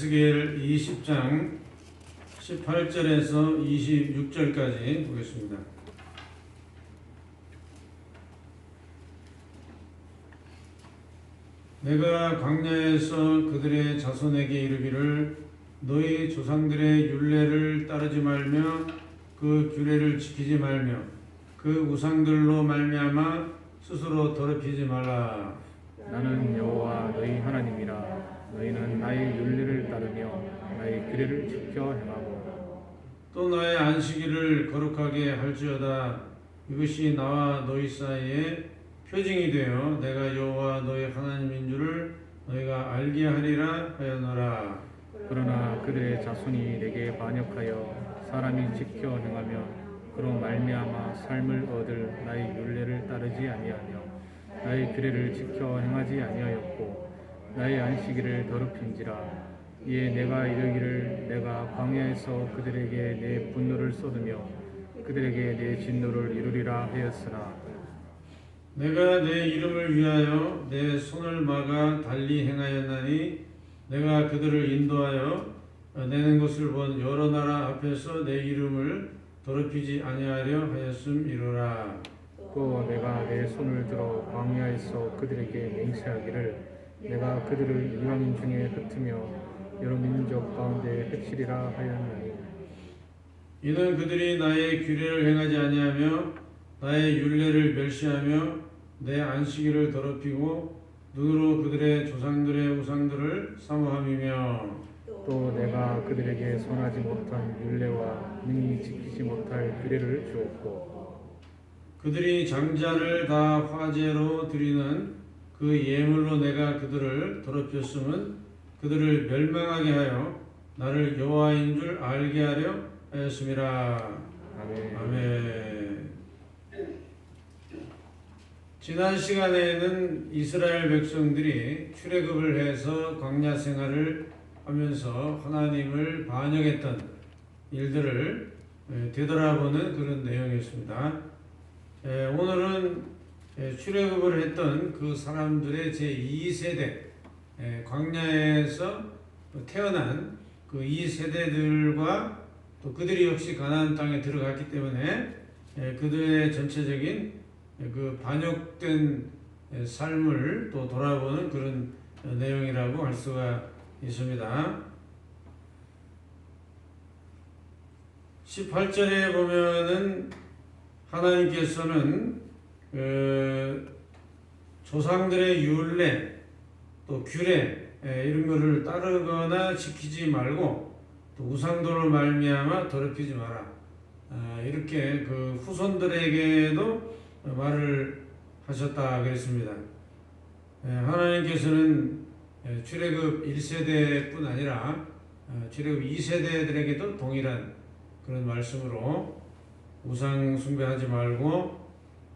에스겔 20장 18절에서 26절까지 보겠습니다. 내가 광야에서 그들의 자손에게 이르기를 너희 조상들의 율례를 따르지 말며 그 규례를 지키지 말며 그 우상들로 말미암아 스스로 더럽히지 말라. 나는 여호와 너희 하나님이라. 너희는 나의 율례를 따르며 나의 규례를 지켜 행하고 또 나의 안식일을 거룩하게 할지어다. 이것이 나와 너희 사이에 표징이 되어 내가 여호와 너희 하나님인 줄을 너희가 알게 하리라 하였노라. 그러나 그들의 자손이 내게 반역하여 사람이 지켜 행하며 그로 말미암아 삶을 얻을 나의 율례를 따르지 아니하며 나의 규례를 지켜 행하지 아니하였고 나의 안식일을 더럽힌지라. 이에 내가 이르기를 내가 광야에서 그들에게 내 분노를 쏟으며 그들에게 내 진노를 이루리라 하였으나 내가 내 이름을 위하여 내 손을 막아 달리 행하였나니 내가 그들을 인도하여 내는 것을 본 여러 나라 앞에서 내 이름을 더럽히지 아니하려 하였음이로라. 또 내가 내 손을 들어 광야에서 그들에게 맹세하기를 내가 그들을 이방 중에 흩으며 여러 민족 가운데 해치리라 하였나니 이는 그들이 나의 규례를 행하지 아니하며 나의 율례를 멸시하며 내 안식일을 더럽히고 눈으로 그들의 조상들의 우상들을 사모함이며 또 내가 그들에게 선하지 못한 율례와 능히 지키지 못할 규례를 주었고 그들이 장자를 다 화제로 드리는 그 예물로 내가 그들을 더럽혔음은 그들을 멸망하게 하여 나를 여호와인 줄 알게 하려 하였음이라. 아멘. 아멘. 지난 시간에는 이스라엘 백성들이 출애굽을 해서 광야 생활을 하면서 하나님을 반역했던 일들을 되돌아보는 그런 내용이었습니다. 오늘은 출애굽을 했던 그 사람들의 제2세대 광야에서 태어난 그 2세대들과 또 그들이 역시 가나안 땅에 들어갔기 때문에 그들의 전체적인 그 반역된 삶을 또 돌아보는 그런 내용이라고 할 수가 있습니다. 18절에 보면은 하나님께서는 조상들의 율례 또 규례 이런 것을 따르거나 지키지 말고 또 우상들로 말미암아 더럽히지 마라. 이렇게 그 후손들에게도 말을 하셨다 그랬습니다. 하나님께서는 출애굽 1세대뿐 아니라 출애굽 2세대들에게도 동일한 그런 말씀으로 우상 숭배하지 말고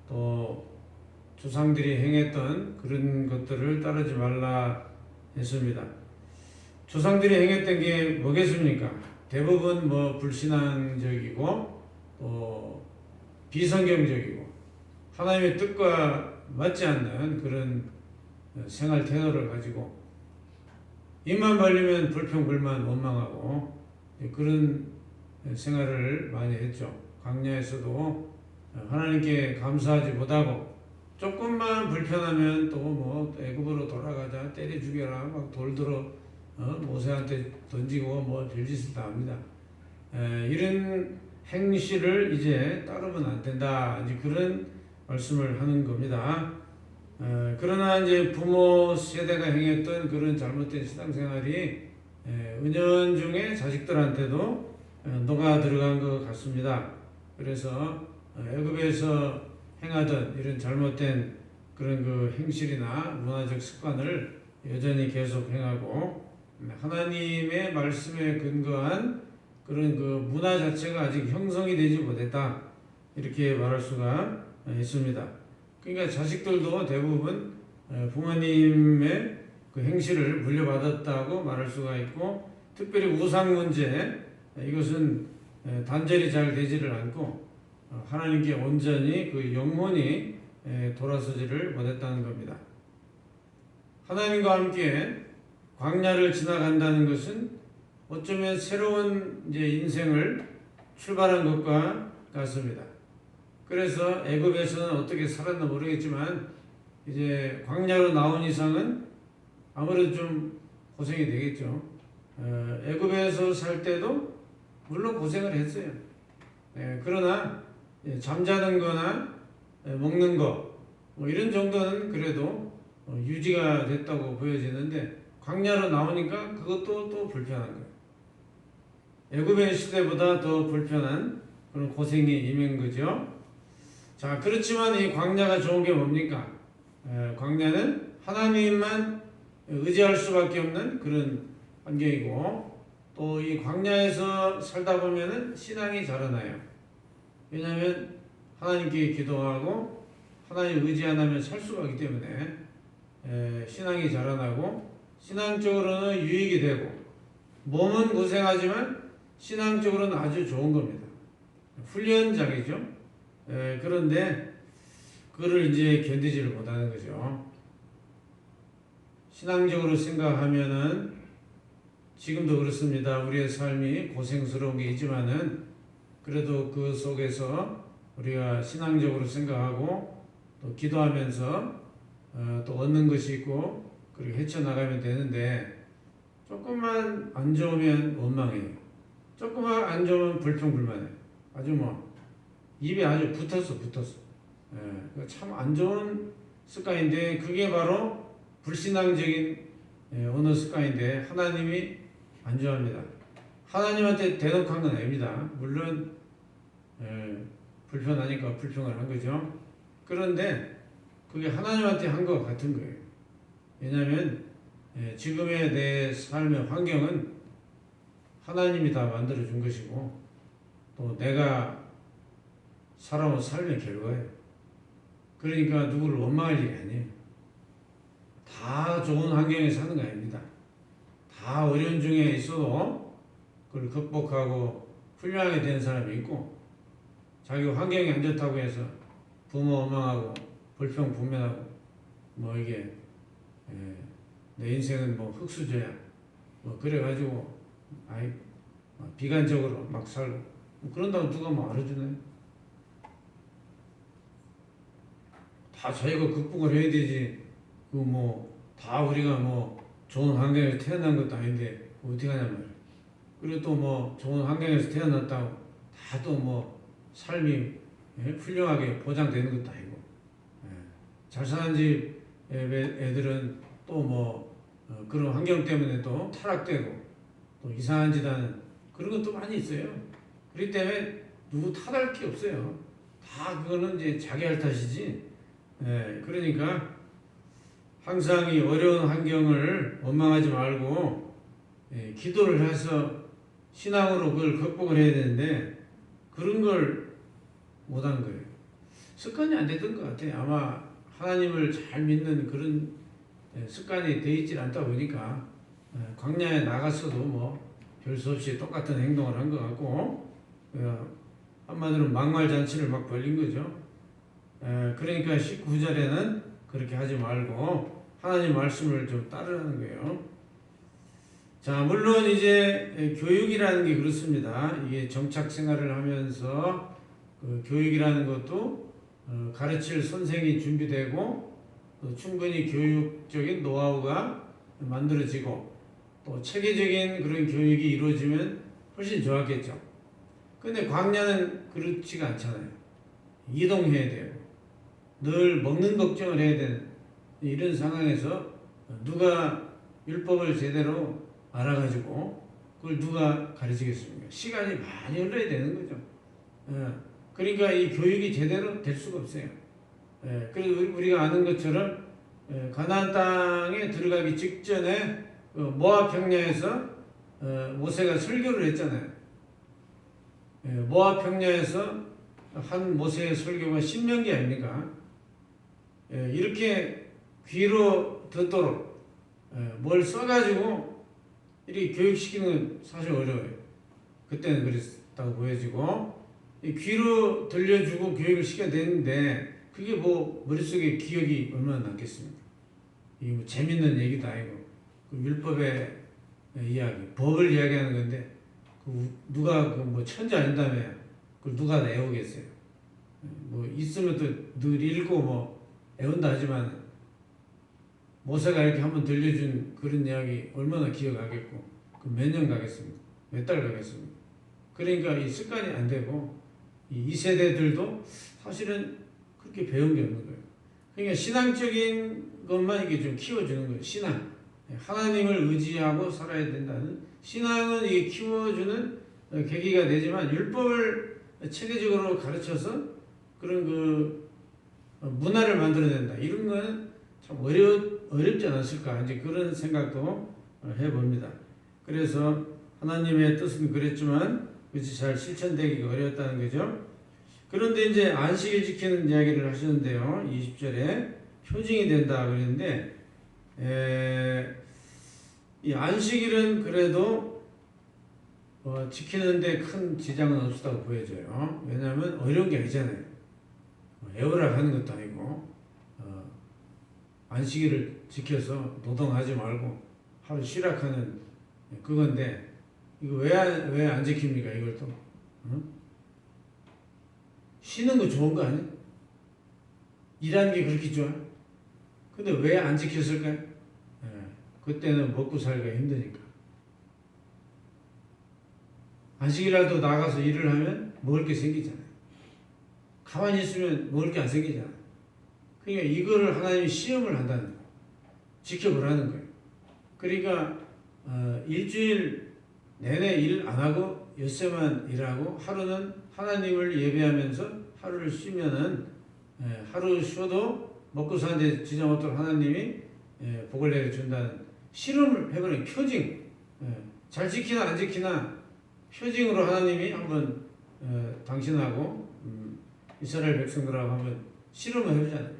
또 조상들이 행했던 그런 것들을 따르지 말라 했습니다. 조상들이 행했던 게 뭐겠습니까? 대부분 불신앙적이고 또 비성경적이고 하나님의 뜻과 맞지 않는 그런 생활 태도를 가지고 입만 벌리면 불평불만 원망하고 그런 생활을 많이 했죠. 광야에서도 하나님께 감사하지 못하고 조금만 불편하면 또 애굽으로 돌아가자 때려 죽여라 막 돌 들어 모세한테 던지고 별짓을 다 합니다. 이런 행실을 이제 따르면 안 된다. 이제 그런 말씀을 하는 겁니다. 그러나 이제 부모 세대가 행했던 그런 잘못된 신앙생활이 은연중에 자식들한테도 녹아 들어간 것 같습니다. 그래서 애굽에서 행하던 이런 잘못된 그런 그 행실이나 문화적 습관을 여전히 계속 행하고 하나님의 말씀에 근거한 그런 그 문화 자체가 아직 형성이 되지 못했다. 이렇게 말할 수가 있습니다. 그러니까 자식들도 대부분 부모님의 그 행실을 물려받았다고 말할 수가 있고 특별히 우상 문제 이것은 단절이 잘 되지를 않고 하나님께 온전히 그 영혼이 돌아서지를 못했다는 겁니다. 하나님과 함께 광야를 지나간다는 것은 어쩌면 새로운 이제 인생을 출발한 것과 같습니다. 그래서 애굽에서는 어떻게 살았나 모르겠지만 이제 광야로 나온 이상은 아무래도 좀 고생이 되겠죠. 애굽에서 살 때도 물론 고생을 했어요. 그러나 잠자는 거나 먹는 거 뭐 이런 정도는 그래도 유지가 됐다고 보여지는데 광야로 나오니까 그것도 또 불편한 거예요. 애굽의 시대보다 더 불편한 그런 고생이 임한 거죠. 자, 그렇지만 이 광야가 좋은 게 뭡니까? 광야는 하나님만 의지할 수밖에 없는 그런 환경이고 또 이 광야에서 살다 보면은 신앙이 자라나요. 왜냐하면 하나님께 기도하고 하나님 의지 안 하면 살 수가 없기 때문에 신앙이 자라나고 신앙적으로는 유익이 되고 몸은 고생하지만 신앙적으로는 아주 좋은 겁니다. 훈련장이죠. 그런데 그거를 이제 견디지를 못하는 거죠. 신앙적으로 생각하면은 지금도 그렇습니다. 우리의 삶이 고생스러운 게 있지만은 그래도 그 속에서 우리가 신앙적으로 생각하고 또 기도하면서 또 얻는 것이 있고 그리고 헤쳐나가면 되는데 조금만 안 좋으면 원망해요. 조금만 안 좋으면 불평불만해요. 아주 뭐 입에 아주 붙었어. 참 안 좋은 습관인데 그게 바로 불신앙적인 어느 습관인데 하나님이 안 좋아합니다. 하나님한테 대놓고 한 건 아닙니다. 물론 불편하니까 불평을 한 거죠. 그런데 그게 하나님한테 한 것 같은 거예요. 왜냐하면 지금의 내 삶의 환경은 하나님이 다 만들어준 것이고 또 내가 살아온 삶의 결과예요. 그러니까 누구를 원망할 일이 아니에요. 다 좋은 환경에 사는 거 아닙니다. 다 어려운 중에 있어도 그걸 극복하고 훌륭하게 된 사람이 있고 자기 환경이 안 좋다고 해서 부모 원망하고 불평불만하고 뭐 이게 내 인생은 뭐 흙수저야 뭐 그래가지고 아이 비관적으로 막 살고 뭐 그런다고 누가 뭐 알아주나요? 다 자기가 극복을 해야 되지. 그 뭐 다 우리가 뭐 좋은 환경에서 태어난 것도 아닌데 어떻게 하냐 말이야. 그리고 또 뭐 좋은 환경에서 태어났다고 다 또 뭐 삶이 훌륭하게 보장되는 것도 아니고 잘 사는 집 애들은 또 뭐 그런 환경 때문에 또 타락되고 또 이상한 짓 하는 그런 것도 많이 있어요. 그렇기 때문에 누구 탓할 게 없어요. 다 그거는 이제 자기 할 탓이지. 그러니까 항상 이 어려운 환경을 원망하지 말고 기도를 해서 신앙으로 그걸 극복을 해야 되는데 그런 걸 못한 거예요. 습관이 안 됐던 것 같아요. 아마 하나님을 잘 믿는 그런 습관이 돼 있지 않다 보니까 광야에 나갔어도 뭐 별 수 없이 똑같은 행동을 한 것 같고 한마디로 막말잔치를 막 벌린 거죠. 그러니까 19절에는 그렇게 하지 말고 하나님 말씀을 좀 따르는 거예요. 자, 물론 이제 교육이라는 게 그렇습니다. 이게 정착 생활을 하면서 그 교육이라는 것도 가르칠 선생이 준비되고 또 충분히 교육적인 노하우가 만들어지고 또 체계적인 그런 교육이 이루어지면 훨씬 좋았겠죠. 근데 광야는 그렇지가 않잖아요. 이동해야 돼요. 늘 먹는 걱정을 해야 되는 이런 상황에서 누가 율법을 제대로 알아가지고 그걸 누가 가르치겠습니까? 시간이 많이 흘러야 되는 거죠. 그러니까 이 교육이 제대로 될 수가 없어요. 그래서 우리가 아는 것처럼 가나안 땅에 들어가기 직전에 모압 평야에서 모세가 설교를 했잖아요. 모압 평야에서 한 모세의 설교가 신명기 아닙니까? 이렇게 귀로 듣도록 뭘 써가지고 이렇게 교육시키는 건 사실 어려워요. 그때는 그랬다고 보여지고 귀로 들려주고 교육을 시켜야 되는데 그게 뭐 머릿속에 기억이 얼마나 남겠습니까? 이게 뭐 재밌는 얘기도 아니고 그 율법의 이야기, 법을 이야기하는 건데 누가 그 뭐 천재 아닌다며 그걸 누가 외우겠어요? 뭐 있으면 또 늘 읽고 뭐 외운다 하지만 모세가 이렇게 한번 들려준 그런 이야기 얼마나 기억하겠고 그 몇 년 가겠습니까? 몇 달 가겠습니까? 그러니까 이 습관이 안 되고 이 세대들도 사실은 그렇게 배운 게 없는 거예요. 그러니까 신앙적인 것만 이게 좀 키워주는 거예요. 신앙. 하나님을 의지하고 살아야 된다는 신앙은 이게 키워주는 계기가 되지만 율법을 체계적으로 가르쳐서 그런 그 문화를 만들어낸다. 이런 거는 참 어렵지 않았을까. 이제 그런 생각도 해봅니다. 그래서 하나님의 뜻은 그랬지만 그것이 잘 실천되기가 어려웠다는 거죠. 그런데 이제 안식일 지키는 이야기를 하셨는데요. 20절에 표징이 된다 그랬는데 이 안식일은 그래도 지키는데 큰 지장은 없었다고 보여져요. 왜냐하면 어려운 게 아니잖아요. 애워라 하는 것도 아니고 안식일을 지켜서 노동하지 말고 하루 쉬락하는 그건데 이거 왜 안 지킵니까? 이걸 또 쉬는 거 좋은 거 아니야? 일하는 게 그렇게 좋아? 근데 왜 안 지켰을까요? 그때는 먹고 살기가 힘드니까. 안식일이라도 나가서 일을 하면 먹을 게 생기잖아요. 가만히 있으면 먹을 게 안 생기잖아요. 그러니까 이거를 하나님이 시험을 한다는 거예요. 지켜보라는 거예요. 그러니까 일주일 내내 일 안 하고 엿새만 일하고 하루는 하나님을 예배하면서 하루를 쉬면은 하루 쉬어도 먹고 사는데 지장 없도록 하나님이 복을 내려준다는 실험을 해보는 표징. 잘 지키나 안 지키나 표징으로 하나님이 한번 당신하고 이스라엘 백성들하고 한번 실험을 해보잖아요.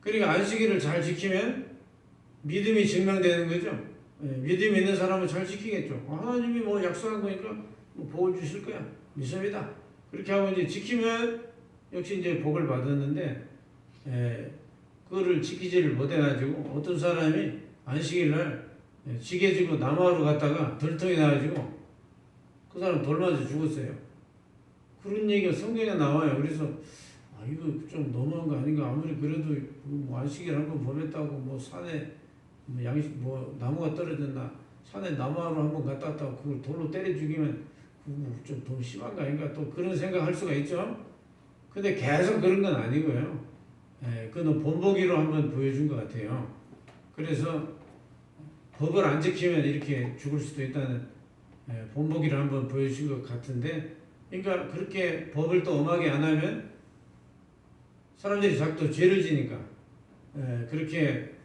그러니까 안식일을 잘 지키면 믿음이 증명되는 거죠. 믿음 있는 사람은 잘 지키겠죠. 하나님이 뭐 약속한 거니까 뭐 복을 주실 거야. 믿습니다. 그렇게 하고 이제 지키면 역시 이제 복을 받았는데 그거를 지키지를 못해가지고 어떤 사람이 안식일 날 지게 지고 남하로 갔다가 들통이 나가지고 그 사람 돌 맞아 죽었어요. 그런 얘기가 성경에 나와요. 그래서 이거 좀 너무한 거 아닌가. 아무리 그래도 뭐 안식일 한번 범했다고 뭐 산에 뭐 양식 뭐 나무가 떨어졌나 산에 나무하러 한번 갔다 왔다고 그걸 돌로 때려 죽이면 좀 너무 심한 거 아닌가. 또 그런 생각할 수가 있죠. 근데 계속 그런 건 아니고요. 그건 본보기로 한번 보여준 것 같아요. 그래서 법을 안 지키면 이렇게 죽을 수도 있다는 본보기를 한번 보여준 것 같은데, 그러니까 그렇게 법을 또 엄하게 안 하면 사람들이 자꾸 죄를 지니까 그렇게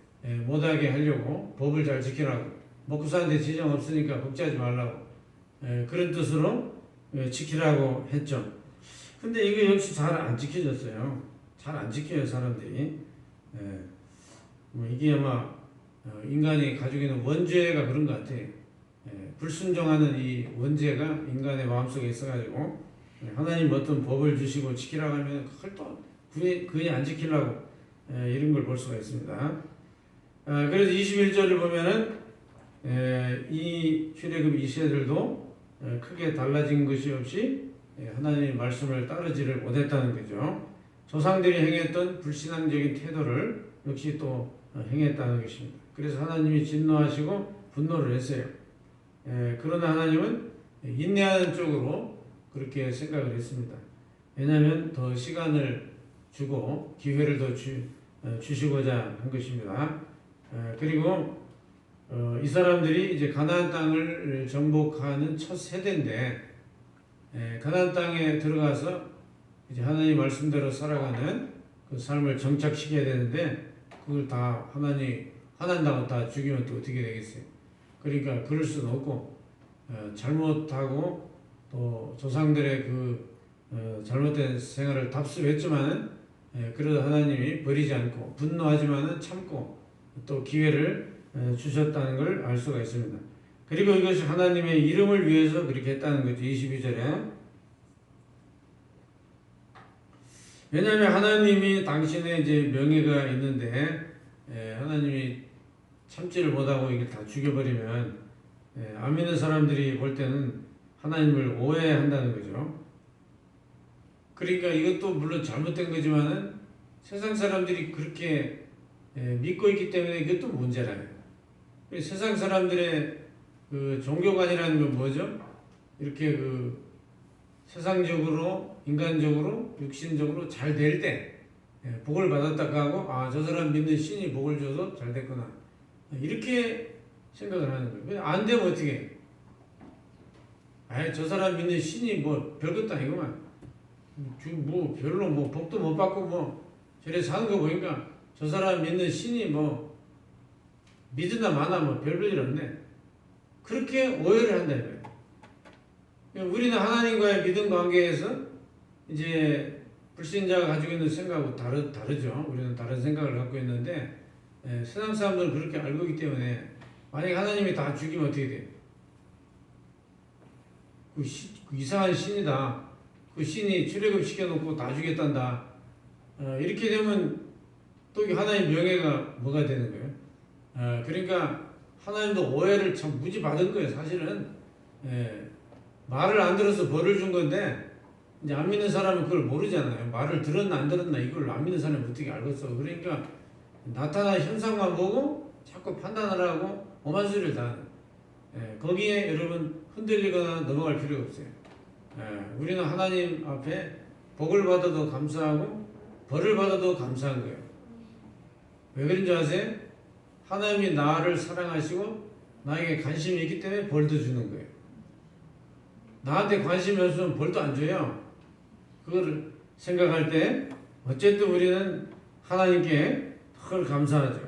못하게 하려고 법을 잘 지키라고, 먹고 사는데 지장 없으니까 걱정하지 말라고 그런 뜻으로 지키라고 했죠. 근데 이거 역시 잘 안 지켜졌어요. 잘 안 지켜요, 사람들이. 뭐 이게 아마 인간이 가지고 있는 원죄가 그런 것 같아요. 불순종하는 이 원죄가 인간의 마음속에 있어가지고 하나님 어떤 법을 주시고 지키라고 하면 그걸 또 그에 안 지키려고 이런 걸 볼 수가 있습니다. 그래서 21절을 보면은 이 출애굽 이 세대들도 크게 달라진 것이 없이 하나님의 말씀을 따르지를 못했다는 거죠. 조상들이 행했던 불신앙적인 태도를 역시 또 행했다는 것입니다. 그래서 하나님이 진노하시고 분노를 했어요. 그러나 하나님은 인내하는 쪽으로 그렇게 생각을 했습니다. 왜냐하면 더 시간을 주고 기회를 더 주시고자 한 것입니다. 그리고 이 사람들이 이제 가나안 땅을 정복하는 첫 세대인데 가나안 땅에 들어가서 이제 하나님 말씀대로 살아가는 그 삶을 정착시켜야 되는데 그걸 다 하나님 화난다고 다 죽이면 또 어떻게 되겠어요? 그러니까 그럴 수는 없고 잘못하고 또 조상들의 그 잘못된 생활을 답습했지만은 그래도 하나님이 버리지 않고 분노하지만은 참고 또 기회를 주셨다는 걸 알 수가 있습니다. 그리고 이것이 하나님의 이름을 위해서 그렇게 했다는 거죠. 22절에. 왜냐하면 하나님이 당신의 이제 명예가 있는데 하나님이 참지를 못하고 이걸 다 죽여버리면 안 믿는 사람들이 볼 때는 하나님을 오해한다는 거죠. 그러니까 이것도 물론 잘못된 거지만은 세상 사람들이 그렇게 믿고 있기 때문에 이것도 문제라요. 세상 사람들의 그 종교관이라는 건 뭐죠? 이렇게 그 세상적으로, 인간적으로, 육신적으로 잘 될 때 복을 받았다고 하고, 아, 저 사람 믿는 신이 복을 줘서 잘 됐구나, 이렇게 생각을 하는 거예요. 안 되면 어떻게 해? 아이, 저 사람 믿는 신이 뭐 별것도 아니구만, 뭐 별로 뭐 복도 못 받고 뭐 저래 사는 거 보니까 저 사람 믿는 신이 뭐 믿으나 마나 뭐 별일 없네, 그렇게 오해를 한다 이거예요. 우리는 하나님과의 믿음 관계에서 이제 불신자가 가지고 있는 생각하고 다르죠. 우리는 다른 생각을 갖고 있는데 세상 사람들은 그렇게 알고 있기 때문에 만약에 하나님이 다 죽이면 어떻게 돼요? 그 이상한 신이다, 그 신이 출애굽 시켜놓고 다 죽였단다, 이렇게 되면 또 하나님 명예가 뭐가 되는 거예요? 그러니까 하나님도 오해를 참 무지 받은 거예요. 사실은 말을 안 들어서 벌을 준 건데, 이제 안 믿는 사람은 그걸 모르잖아요. 말을 들었나 안 들었나 이걸 안 믿는 사람이 어떻게 알겠어. 그러니까 나타난 현상만 보고 자꾸 판단을 하고 오만 소리를 다 하는, 거기에 여러분 흔들리거나 넘어갈 필요가 없어요. 우리는 하나님 앞에 복을 받아도 감사하고 벌을 받아도 감사한 거예요. 왜 그런지 아세요? 하나님이 나를 사랑하시고 나에게 관심이 있기 때문에 벌도 주는 거예요. 나한테 관심이 없으면 벌도 안 줘요. 그걸 생각할 때 어쨌든 우리는 하나님께 늘 감사하죠.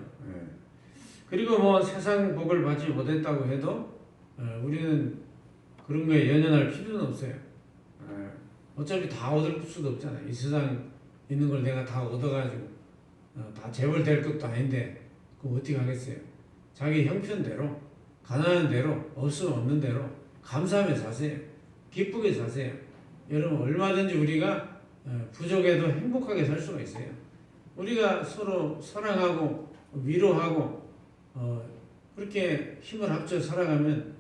그리고 뭐 세상 복을 받지 못했다고 해도 우리는 그런 거에 연연할 필요는 없어요. 어차피 다 얻을 수도 없잖아요. 이 세상 있는 걸 내가 다 얻어가지고 다 재벌 될 것도 아닌데 그거 어떻게 하겠어요? 자기 형편대로, 가난한 대로, 없으면 없는 대로 감사하며 사세요. 기쁘게 사세요. 여러분, 얼마든지 우리가 부족해도 행복하게 살 수가 있어요. 우리가 서로 사랑하고 위로하고 그렇게 힘을 합쳐 살아가면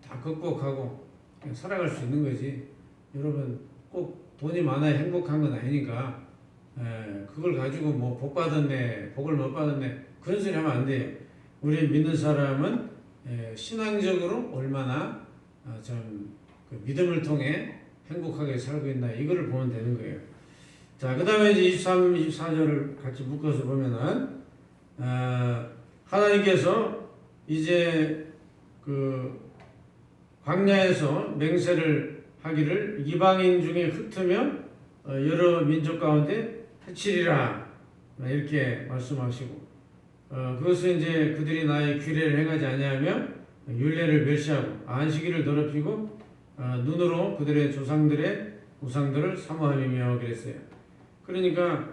다 극복하고 살아갈 수 있는 거지. 여러분, 꼭 돈이 많아야 행복한 건 아니니까 그걸 가지고 뭐 복 받았네, 복을 못 받았네, 그런 소리 하면 안 돼요. 우리 믿는 사람은 신앙적으로 얼마나 그 믿음을 통해 행복하게 살고 있나, 이거를 보면 되는 거예요. 자, 그 다음에 이제 23, 24절을 같이 묶어서 보면은 하나님께서 이제 그 광야에서 맹세를 하기를 이방인 중에 흩으며 여러 민족 가운데 해치리라, 이렇게 말씀하시고, 그것은 이제 그들이 나의 규례를 행하지 아니하며 율례를 멸시하고 안식일을 더럽히고 눈으로 그들의 조상들의 우상들을 사모함이며 그랬어요. 그러니까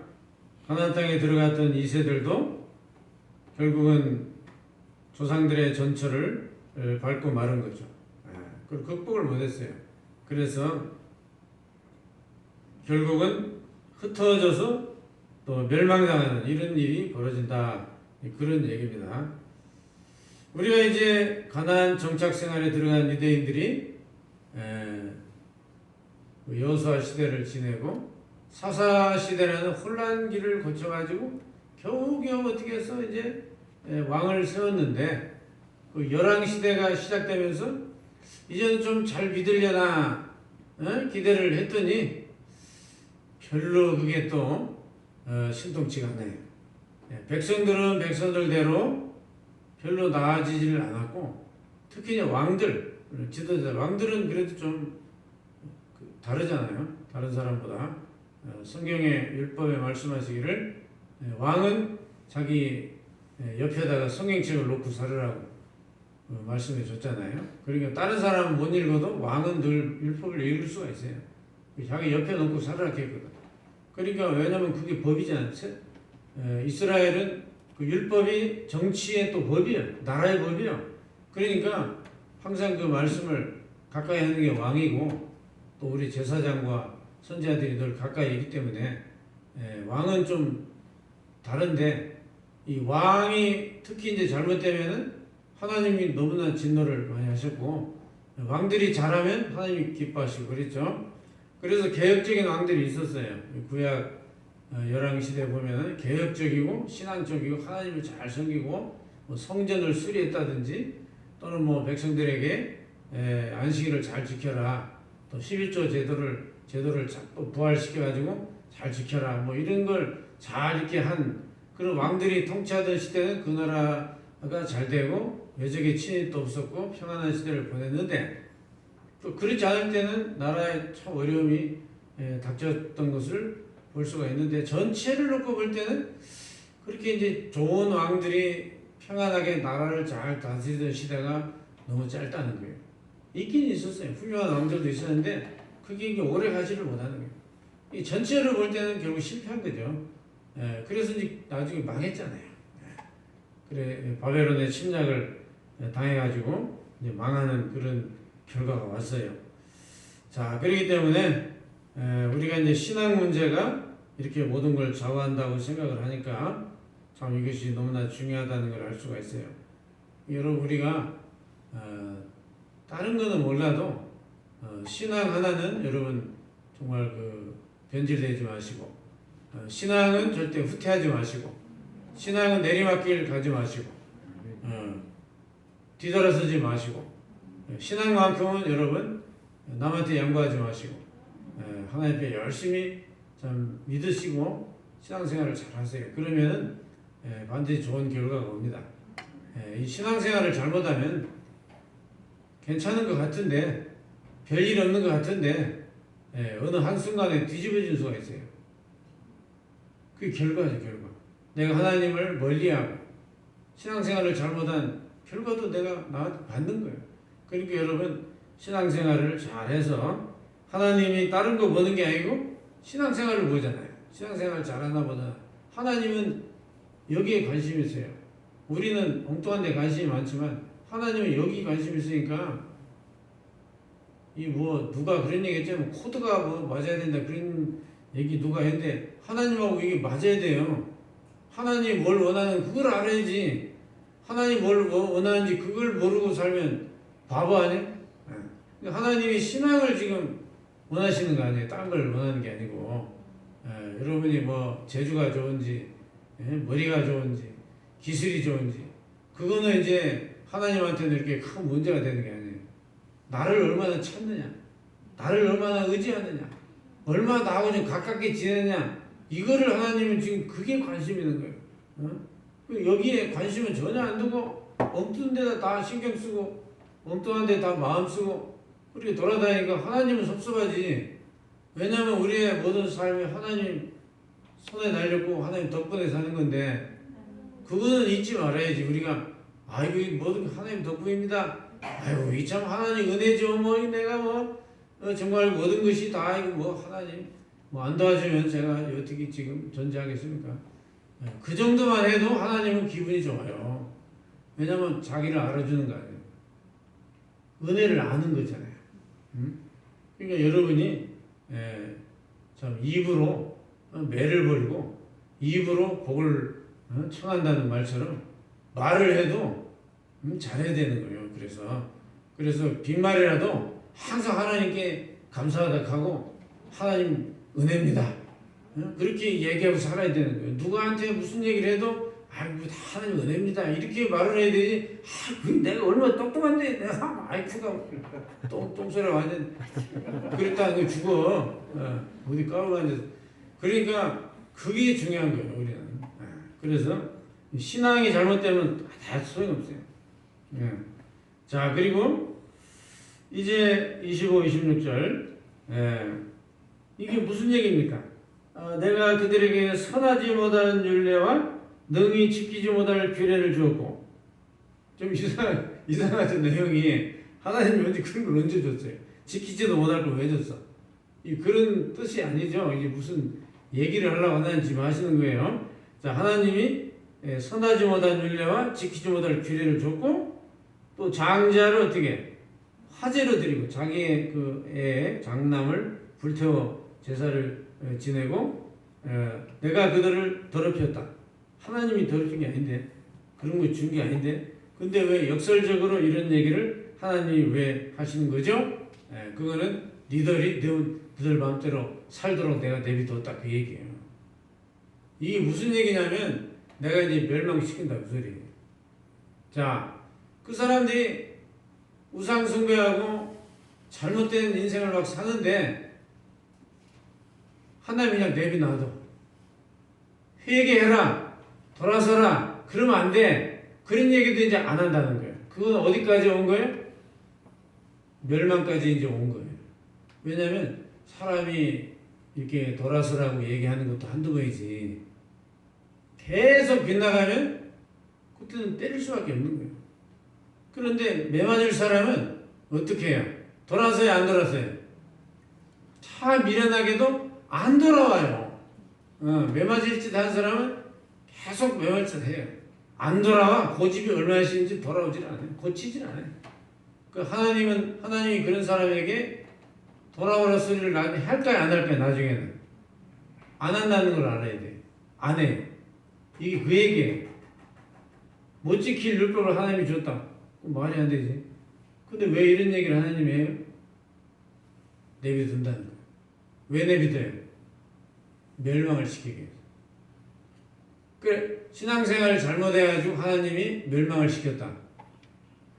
가나안 땅에 들어갔던 2세들도 결국은 조상들의 전처를 밟고 마른 거죠. 그걸 극복을 못했어요. 그래서 결국은 흩어져서 또 멸망당하는 이런 일이 벌어진다, 그런 얘기입니다. 우리가 이제 가나안 정착 생활에 들어간 유대인들이 여호수아 시대를 지내고 사사 시대라는 혼란기를 거쳐가지고 겨우겨우 어떻게 해서 이제 왕을 세웠는데, 그 열왕 시대가 시작되면서 이제는 좀 잘 믿으려나 기대를 했더니 별로 그게 또 신통치가 않아요. 백성들은 백성들대로 별로 나아지지를 않았고, 특히 왕들, 지도자 왕들은 그래도 좀 다르잖아요. 다른 사람보다. 성경의 율법에 말씀하시기를 왕은 자기 옆에다가 성경책을 놓고 살으라고 말씀해 줬잖아요. 그러니까 다른 사람은 못 읽어도 왕은 늘 율법을 읽을 수가 있어요. 자기 옆에 놓고 살으라 했거든. 그러니까 왜냐면 그게 법이지 않지? 이스라엘은 그 율법이 정치의 또 법이에요. 나라의 법이에요. 그러니까 항상 그 말씀을 가까이 하는 게 왕이고, 또 우리 제사장과 선지자들이 늘 가까이 있기 때문에 왕은 좀 다른데 이 왕이 특히 이제 잘못되면은 하나님이 너무나 진노를 많이 하셨고, 왕들이 잘하면 하나님이 기뻐하시고 그랬죠. 그래서 개혁적인 왕들이 있었어요. 구약 열왕 시대 보면은 개혁적이고 신앙적이고 하나님을 잘 섬기고 뭐 성전을 수리했다든지 또는 뭐 백성들에게 안식일을 잘 지켜라, 또 11조 제도를 또 부활시켜 가지고 잘 지켜라, 뭐 이런 걸 잘 이렇게 한 그런 왕들이 통치하던 시대는 그 나라가 잘 되고 외적의 침입도 없었고 평안한 시대를 보냈는데, 또 그렇지 않을 때는 나라에 참 어려움이 닥쳤던 것을 볼 수가 있는데, 전체를 놓고 볼 때는 그렇게 이제 좋은 왕들이 평안하게 나라를 잘 다스리던 시대가 너무 짧다는 거예요. 있긴 있었어요. 훌륭한 왕들도 있었는데 그게 이게 오래 가지를 못하는 거예요. 이 전체를 볼 때는 결국 실패한 거죠. 그래서 이제 나중에 망했잖아요. 그래 바벨론의 침략을 당해가지고 이제 망하는 그런 결과가 왔어요. 자, 그렇기 때문에 우리가 이제 신앙 문제가 이렇게 모든 걸 좌우한다고 생각을 하니까 참 이것이 너무나 중요하다는 걸 알 수가 있어요. 여러분, 우리가 다른 거는 몰라도 신앙 하나는 여러분 정말 변질되지 마시고, 신앙은 절대 후퇴하지 마시고, 신앙은 내리막길 가지 마시고, 뒤돌아서지 마시고, 신앙만큼은 여러분 남한테 양보하지 마시고, 하나님 앞에 열심히 참 믿으시고 신앙생활을 잘 하세요. 그러면은 반드시 좋은 결과가 옵니다. 이 신앙생활을 잘못하면 괜찮은 것 같은데, 별일 없는 것 같은데 어느 한순간에 뒤집어질 수가 있어요. 그게 결과죠, 결과. 내가 하나님을 멀리하고 신앙생활을 잘못한 결과도 내가 나한테 받는 거예요. 그러니까 여러분, 신앙생활을 잘해서 하나님이 다른 거 보는 게 아니고 신앙생활을 보잖아요. 신앙생활 잘하나 보다. 하나님은 여기에 관심이 있어요. 우리는 엉뚱한 데 관심이 많지만 하나님은 여기 관심이 있으니까, 누가 그런 얘기 했죠. 코드가 맞아야 된다 그런 얘기 누가 했는데, 하나님하고 이게 맞아야 돼요. 하나님이 뭘 원하는 그걸 알아야지. 하나님이 뭘 원하는지 그걸 모르고 살면 바보 아니에요? 하나님이 신앙을 지금 원하시는 거 아니에요. 딴 걸 원하는 게 아니고. 여러분이 재주가 좋은지, 머리가 좋은지, 기술이 좋은지, 그거는 이제 하나님한테는 이렇게 큰 문제가 되는 게 아니에요. 나를 얼마나 찾느냐, 나를 얼마나 의지하느냐, 얼마나 나하고 좀 가깝게 지내느냐, 이거를 하나님은 지금 그게 관심 있는 거예요. 여기에 관심은 전혀 안 두고 엉뚱한 데다 다 신경 쓰고 엉뚱한 데 다 마음 쓰고 그렇게 돌아다니니까 하나님은 섭섭하지. 왜냐하면 우리의 모든 삶이 하나님 손에 달렸고 하나님 덕분에 사는 건데, 그거는 잊지 말아야지. 우리가 아이고 모든 하나님 덕분입니다. 아이고 이 참 하나님 은혜죠. 내가 정말 모든 것이 다 이거 하나님 안 도와주면 제가 어떻게 지금 존재하겠습니까? 그 정도만 해도 하나님은 기분이 좋아요. 왜냐하면 자기를 알아주는 거 아니에요. 은혜를 아는 거잖아요. 그러니까 여러분이 참 입으로 매를 벌고 입으로 복을 청한다는 말처럼 말을 해도 잘해야 되는 거예요. 그래서 빈말이라도 항상 하나님께 감사하다 하고 하나님 은혜입니다, 그렇게 얘기하고 살아야 되는 거예요. 누구한테 무슨 얘기를 해도 아이고 하나님 은혜입니다 이렇게 말을 해야 되지. 내가 얼마나 똑똑한데 내가 아이쿠가 똥소리가 완전 그랬다는 거 죽어. 어디 까불고 앉아서. 그러니까 그게 중요한 거예요, 우리는. 그래서 신앙이 잘못되면 다 소용없어요. 자, 그리고 이제 25, 26절 이게 무슨 얘기입니까? 내가 그들에게 선하지 못한 율례와 능히 지키지 못할 규례를 주었고. 좀 이상하죠, 내용이. 하나님이 언제 그런 걸 언제 줬어요? 지키지도 못할 걸 왜 줬어? 그런 뜻이 아니죠. 이게 무슨 얘기를 하려고 하나님 지금 하시는 거예요. 자, 하나님이 선하지 못한 율례와 지키지 못할 규례를 줬고, 또 장자를 어떻게 화제로 드리고 자기의 그 애 장남을 불태워 제사를 지내고, 내가 그들을 더럽혔다. 하나님이 더럽힌 게 아닌데, 그런 거 준 게 아닌데, 근데 왜 역설적으로 이런 얘기를 하나님이 왜 하시는 거죠? 그거는 니들이 너희들 마음대로 살도록 내가 내비뒀다, 그 얘기예요. 이게 무슨 얘기냐면 내가 이제 멸망시킨다 그 소리예요. 자, 그 사람들이 우상 숭배하고 잘못된 인생을 막 사는데 하나님이 그냥 내비놔둬. 회개해라, 돌아서라, 그러면 안 돼. 그런 얘기도 이제 안 한다는 거예요. 그건 어디까지 온 거예요? 멸망까지 이제 온 거예요. 왜냐하면 사람이 이렇게 돌아서라고 얘기하는 것도 한두 번이지, 계속 빗나가면 그때는 때릴 수밖에 없는 거예요. 그런데 매 맞을 사람은 어떻게 해요? 돌아서요, 안 돌아서요? 참 미련하게도 안 돌아와요. 매 맞을 짓 한 사람은 계속 매 맞을 짓 해요. 안 돌아와. 고집이 얼마나 심한지 돌아오질 않아요. 고치질 않아요. 그 하나님이 그런 사람에게 돌아오라 소리를 할까요, 안 할까요? 나중에는 안 한다는 걸 알아야 돼. 안 해요. 이게 그 얘기예요. 못 지킬 율법을 하나님이 줬다. 말이 안 되지. 근데 왜 이런 얘기를 하나님이 해요? 내비둔다는 거예요. 왜 내비둬요? 멸망을 시키기 위해서. 그래, 신앙생활을 잘못해가지고 하나님이 멸망을 시켰다.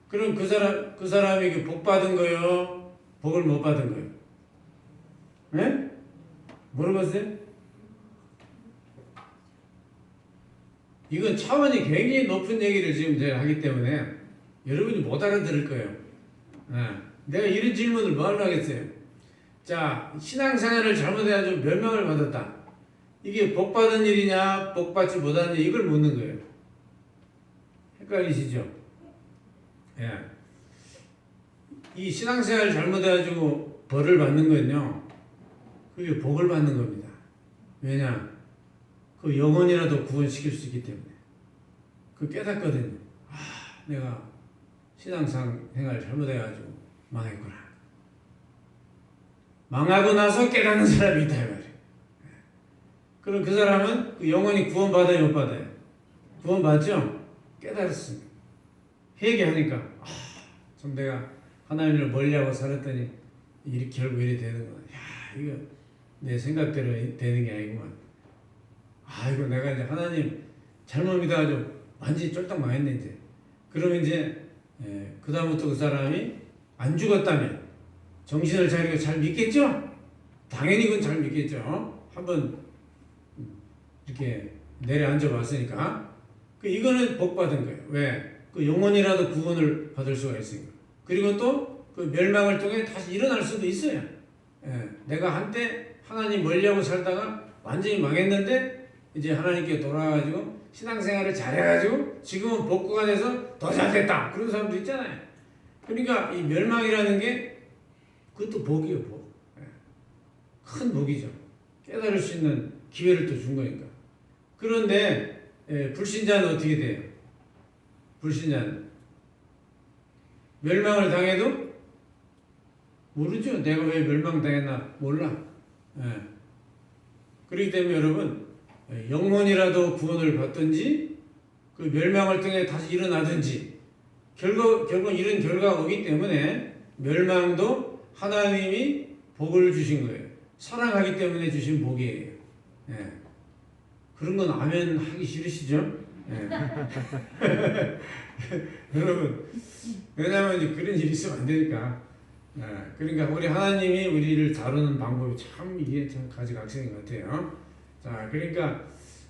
그럼 그 사람이 복 받은 거요? 복을 못 받은 거요? 네? 물어봤어요? 이건 차원이 굉장히 높은 얘기를 지금 제가 하기 때문에 여러분이 못 알아들을 거예요. 내가 이런 질문을 뭐하러 하겠어요? 자, 신앙생활을 잘못해가지고 멸망을 받았다. 이게 복 받은 일이냐, 복 받지 못한 일, 이걸 묻는 거예요. 헷갈리시죠? 예. 이 신앙생활을 잘못해가지고 벌을 받는 거는요, 그게 복을 받는 겁니다. 왜냐? 그 영혼이라도 구원시킬 수 있기 때문에. 그 깨닫거든요. 내가 신앙생활 잘못해가지고 망했구나. 망하고 나서 깨닫는 사람이 있다, 이 말이에요. 그럼 그 사람은 그 영혼이 구원받아요, 못 받아요? 구원받죠? 깨달았습니다. 회개하니까, 좀 내가 하나님을 멀리하고 살았더니 이렇게 결국 이렇게 되는 거야. 야, 이거 내 생각대로 되는 게 아니구만. 아이고, 내가 이제 하나님 잘못 믿어가지고 완전히 쫄딱 망했네, 이제. 그러면 이제, 그 다음부터 그 사람이 안 죽었다면 정신을 차리고 잘 믿겠죠? 당연히 그건 잘 믿겠죠? 한번 이렇게 내려앉아 봤으니까. 이거는 복 받은 거예요. 왜? 그 영혼이라도 구원을 받을 수가 있으니까. 그리고 또 그 멸망을 통해 다시 일어날 수도 있어요. 내가 한때 하나님 멀리하고 살다가 완전히 망했는데 이제 하나님께 돌아와가지고 신앙생활을 잘해가지고 지금은 복구가 돼서 더 잘됐다. 그런 사람도 있잖아요. 그러니까 이 멸망이라는 게 그것도 복이에요, 복. 큰 복이죠. 깨달을 수 있는 기회를 또 준 거니까. 그런데 불신자는 어떻게 돼요? 불신자는 멸망을 당해도 모르죠. 내가 왜 멸망당했나 몰라. 그렇기 때문에 여러분, 영혼이라도 구원을 받든지 그 멸망을 통해 다시 일어나든지 결국 이런 결과가 오기 때문에 멸망도 하나님이 복을 주신 거예요. 사랑하기 때문에 주신 복이에요. 그런 건 아멘 하기 싫으시죠? 여러분, 왜냐하면 이제 그런 일이 있으면 안 되니까. 그러니까 우리 하나님이 우리를 다루는 방법이 참 이게 참 가지각색인 것 같아요. 자, 그러니까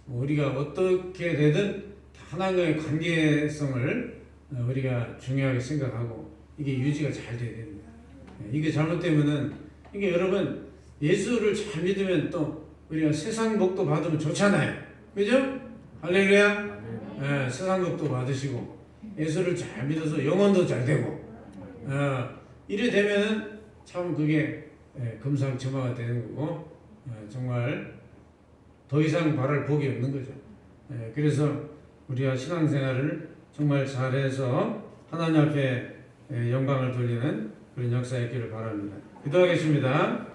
우리가 어떻게 되든 하나님과의 관계성을 우리가 중요하게 생각하고 이게 유지가 잘 돼야 됩니다. 이게 잘못되면은 이게 여러분 예수를 잘 믿으면 또 우리가 세상 복도 받으면 좋잖아요. 그죠? 할렐루야. 세상 복도 받으시고 예수를 잘 믿어서 영혼도 잘 되고 이래 되면은 참 그게 금상첨화가 되는 거고 정말 더 이상 바랄 복이 없는 거죠. 그래서 우리가 신앙생활을 정말 잘해서 하나님 앞에 영광을 돌리는 그런 역사가 있기를 바랍니다. 기도하겠습니다.